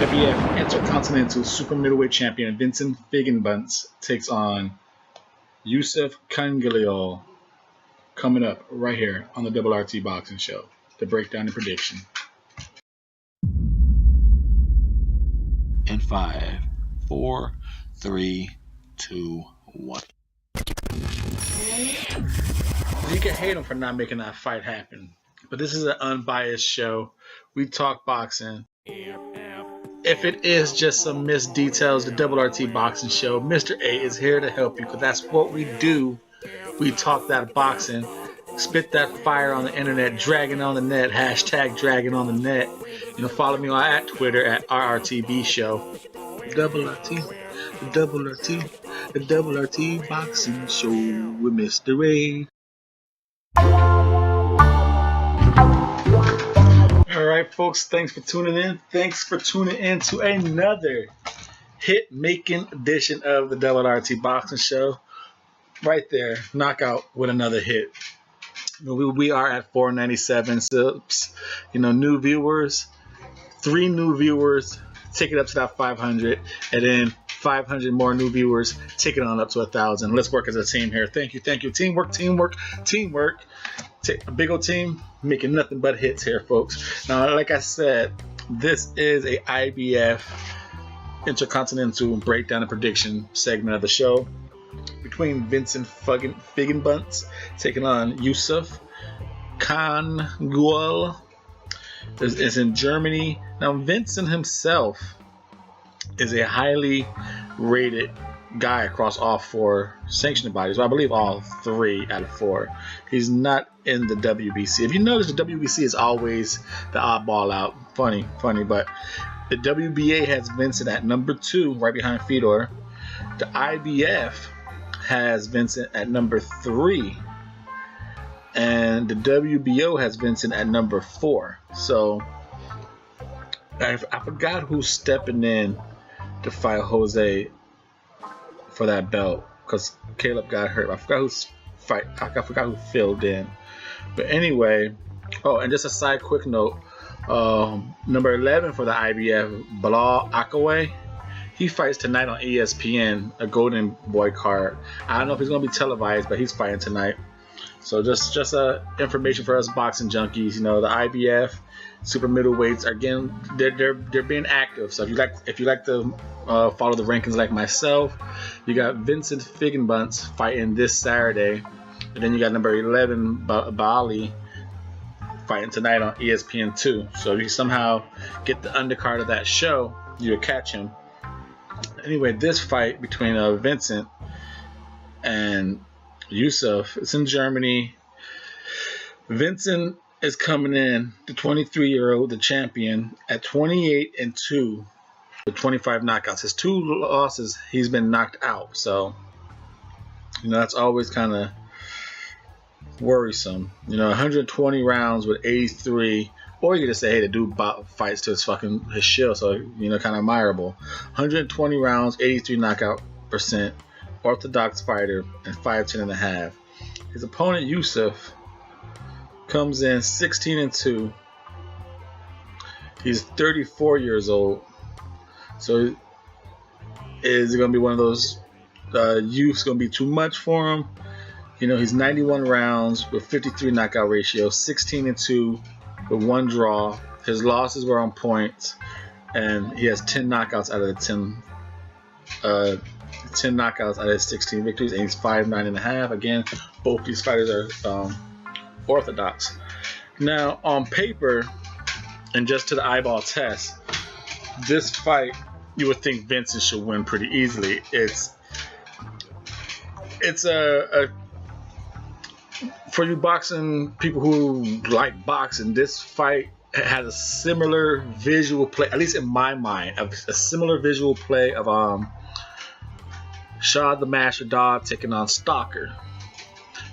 IBF Intercontinental Super Middleweight Champion Vincent Feigenbutz takes on Yusuf Kangul coming up right here on the Double RT Boxing Show. The breakdown and prediction. In 5, 4, 3, 2, 1. You can hate him for not making that fight happen, but this is an unbiased show. We talk boxing. If it is just some missed details, the Double RT Boxing Show, Mr. A is here to help you because that's what we do. We talk that boxing, spit that fire on the internet, dragging on the net, hashtag dragging on the net. Follow me at Twitter at RRTB Show. Double RT, the Double RT, the Double RT Boxing Show with Mr. A. Alright folks, thanks for tuning in. Thanks for tuning in to another hit-making edition of the Double RT Boxing Show. Right there, knockout with another hit. We are at 497 subs. New viewers, 3 new viewers, take it up to that 500, and then 500 more new viewers, take it on up to 1,000. Let's work as a team here. Thank you. Teamwork. A big old team making nothing but hits here, folks. Now, like I said, this is a IBF Intercontinental Breakdown and Prediction segment of the show between Vincent Feigenbutz taking on Yusuf Kangul. It's in Germany. Now, Vincent himself is a highly rated guy across all 4 sanctioning bodies. Well, I believe all 3 out of 4. He's not in the WBC. If you notice, the WBC is always the oddball out. Funny, but the WBA has Vincent at number 2, right behind Fedor. The IBF has Vincent at number 3, and the WBO has Vincent at number 4. So I forgot who's stepping in to fight Jose for that belt because Caleb got hurt. I forgot who filled in. But anyway, and just a side quick note, number 11 for the IBF, Bilal Akaway, he fights tonight on ESPN, a Golden Boy card. I don't know if he's going to be televised, but he's fighting tonight. So just information for us boxing junkies. The IBF super middleweights again, they're being active. So if you like to follow the rankings like myself, you got Vincent Feigenbutz fighting this Saturday, and then you got number 11 Bali fighting tonight on ESPN 2. So if you somehow get the undercard of that show, you'll catch him. Anyway, this fight between Vincent and Yusuf, it's in Germany. Vincent is coming in, the 23-year-old, the champion, at 28-2 with 25 knockouts. His 2 losses, he's been knocked out. So, that's always kind of worrisome. 120 rounds with 83. Or you could just say, hey, the dude fights to his shield, so, kind of admirable. 120 rounds, 83 knockout percent, orthodox fighter, and 5'10.5". His opponent, Yusuf, comes in 16-2. He's 34 years old. So is it going to be one of those youths going to be too much for him? He's 91 rounds with 53 knockout ratio, 16-2 with 1 draw. His losses were on points, and he has 10 knockouts out of the 10 knockouts out of his 16 victories, and he's 5'9.5". Again, both these fighters are orthodox. Now, on paper, and just to the eyeball test, this fight, you would think Vincent should win pretty easily. It's a for you boxing people who like boxing, this fight has a similar visual play, at least in my mind, a similar visual play of Shah the Master Dog taking on Stalker.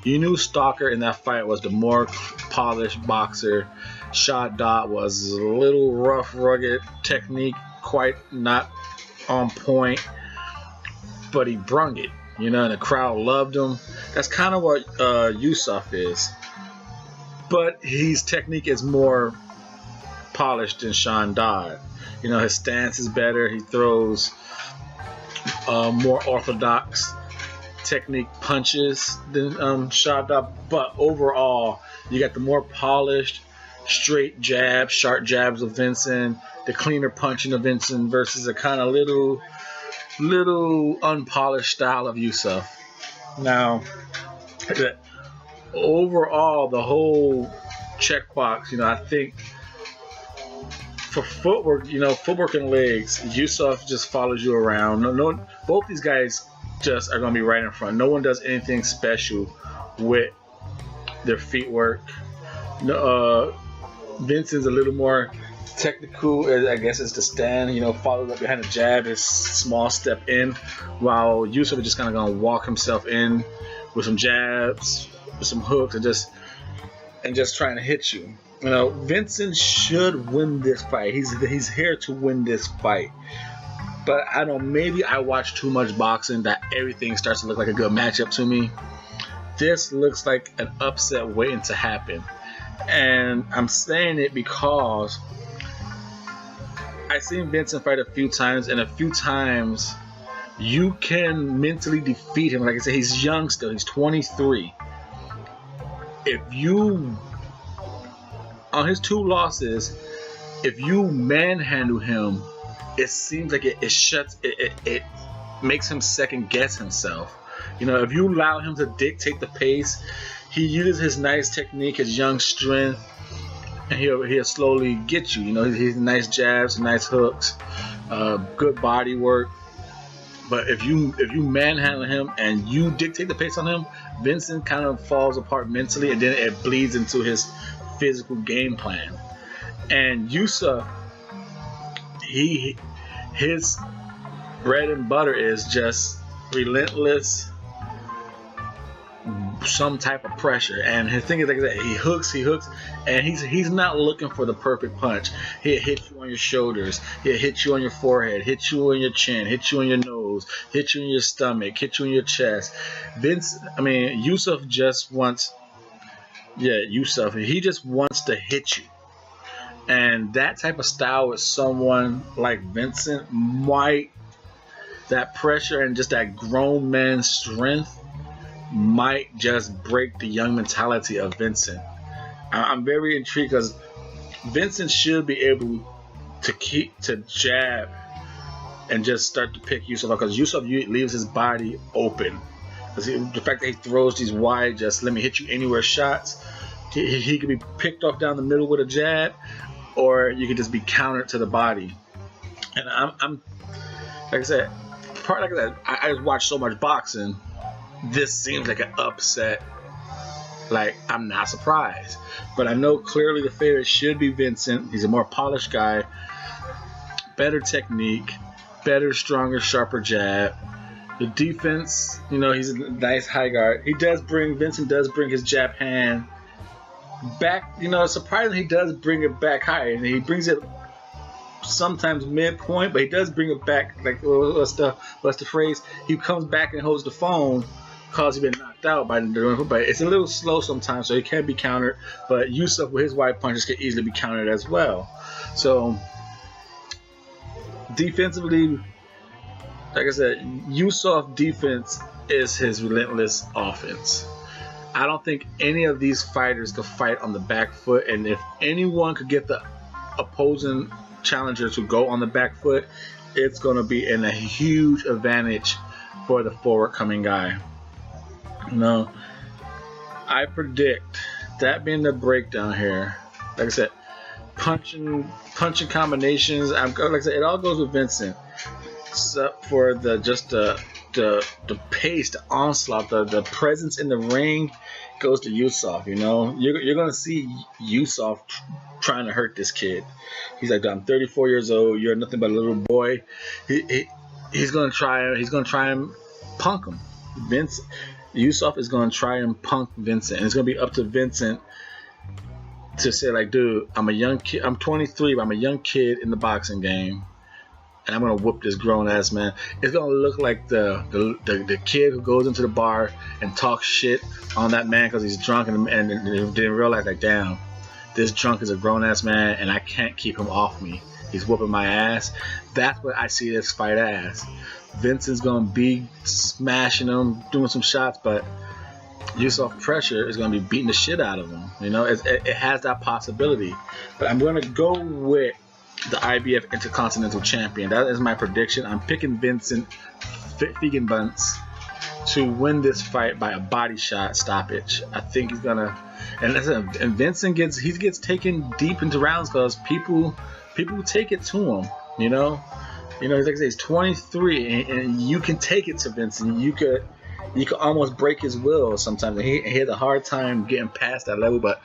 You knew Stalker in that fight was the more polished boxer. Shah Dog was a little rough, rugged technique, quite not on point, but he brung it. And the crowd loved him. That's kind of what Yusuf is. But his technique is more polished than Sean Dodd. You know, his stance is better. He throws more orthodox technique punches than Sean Dodd. But overall, you got the more polished, straight jabs, sharp jabs of Vincent, the cleaner punching of Vincent versus a kind of little unpolished style of Yusuf. Now, overall, the whole checkbox, you know, I think for footwork, you know, footwork and legs, Yusuf just follows you around. No, both these guys just are going to be right in front. No one does anything special with their feet work. Vincent's a little more technical, I guess, is the stand, you know, followed up behind the jab, his small step in, while Yusuf is just kind of going to walk himself in with some jabs, with some hooks, and just trying to hit you. You know, Vincent should win this fight. He's here to win this fight. But I don't know, maybe I watch too much boxing that everything starts to look like a good matchup to me. This looks like an upset waiting to happen. And I'm saying it because I've seen Vincent fight a few times, and a few times you can mentally defeat him. Like I said, he's young still. He's 23. If you, on his 2 losses, if you manhandle him, it seems like it makes him second guess himself. You know, if you allow him to dictate the pace, he uses his nice technique, his young strength, and he'll slowly get you. You know, he's nice jabs, nice hooks, good body work. But if you manhandle him and you dictate the pace on him, Vincent kind of falls apart mentally, and then it bleeds into his physical game plan. And Yusuf, his bread and butter is just relentless, some type of pressure. And his thing is like that, he hooks, and he's not looking for the perfect punch. He'll hit you on your shoulders, he'll hit you on your forehead, hit you on your chin, hit you on your nose, hit you in your stomach, hit you in your chest. Yusuf just wants to hit you. And that type of style with someone like Vincent, that pressure and just that grown man strength might just break the young mentality of Vincent. I'm very intrigued because Vincent should be able to jab and just start to pick Yusuf up, because Yusuf leaves his body open. The fact that he throws these wide, just let me hit you anywhere shots, he could be picked off down the middle with a jab, or you could just be countered to the body. And I'm like I said, I just watch so much boxing. This seems like an upset. Like, I'm not surprised. But I know clearly the favorite should be Vincent. He's a more polished guy, better technique, better, stronger, sharper jab. The defense, you know, he's a nice high guard. Vincent does bring his jab hand back. You know, surprisingly, he does bring it back high. And he brings it sometimes midpoint, but he does bring it back. Like, what's the phrase? He comes back and holds the phone because he's been knocked out by the, but it's a little slow sometimes, so he can be countered. But Yusuf with his wide punches can easily be countered as well. So defensively, like I said, Yusuf defense is his relentless offense. I don't think any of these fighters could fight on the back foot, and if anyone could get the opposing challenger to go on the back foot, it's going to be in a huge advantage for the forward coming guy. No, I predict that being the breakdown here. Like I said, punching combinations. Like I said, it all goes with Vincent. Except for the pace, the onslaught, the presence in the ring goes to Yusuf. You know, you're gonna see Yusuf trying to hurt this kid. He's like, I'm 34 years old. You're nothing but a little boy. He's gonna try and punk him. Yusuf is gonna try and punk Vincent, and it's gonna be up to Vincent to say, like, dude, I'm a young kid. I'm 23, but I'm a young kid in the boxing game, and I'm gonna whoop this grown ass man. It's gonna look like the kid who goes into the bar and talks shit on that man because he's drunk and didn't realize, like, damn, this drunk is a grown-ass man and I can't keep him off me. He's whooping my ass. That's what I see this fight as. Vincent's going to be smashing him, doing some shots, but Yusuf Pressure is going to be beating the shit out of him. You know, it has that possibility. But I'm going to go with the IBF Intercontinental Champion. That is my prediction. I'm picking Vincent Feigenbutz to win this fight by a body shot stoppage. I think he's gonna, and Vincent gets taken deep into rounds because people take it to him. You know, like I say, he's 23, and you can take it to Vincent. You could almost break his will sometimes. And he had a hard time getting past that level, but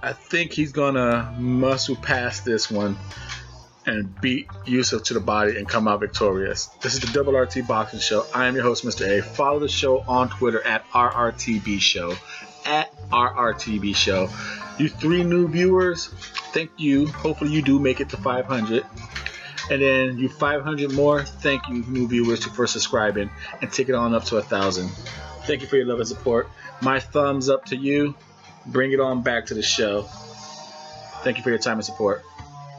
I think he's gonna muscle past this one and beat Yusuf to the body and come out victorious. This is the Double RT Boxing Show. I am your host, Mr. A. Follow the show on Twitter at RRTB Show. At RRTB Show. You 3 new viewers, thank you. Hopefully you do make it to 500. And then you 500 more, thank you new viewers for subscribing and take it on up to 1,000. Thank you for your love and support. My thumbs up to you. Bring it on back to the show. Thank you for your time and support.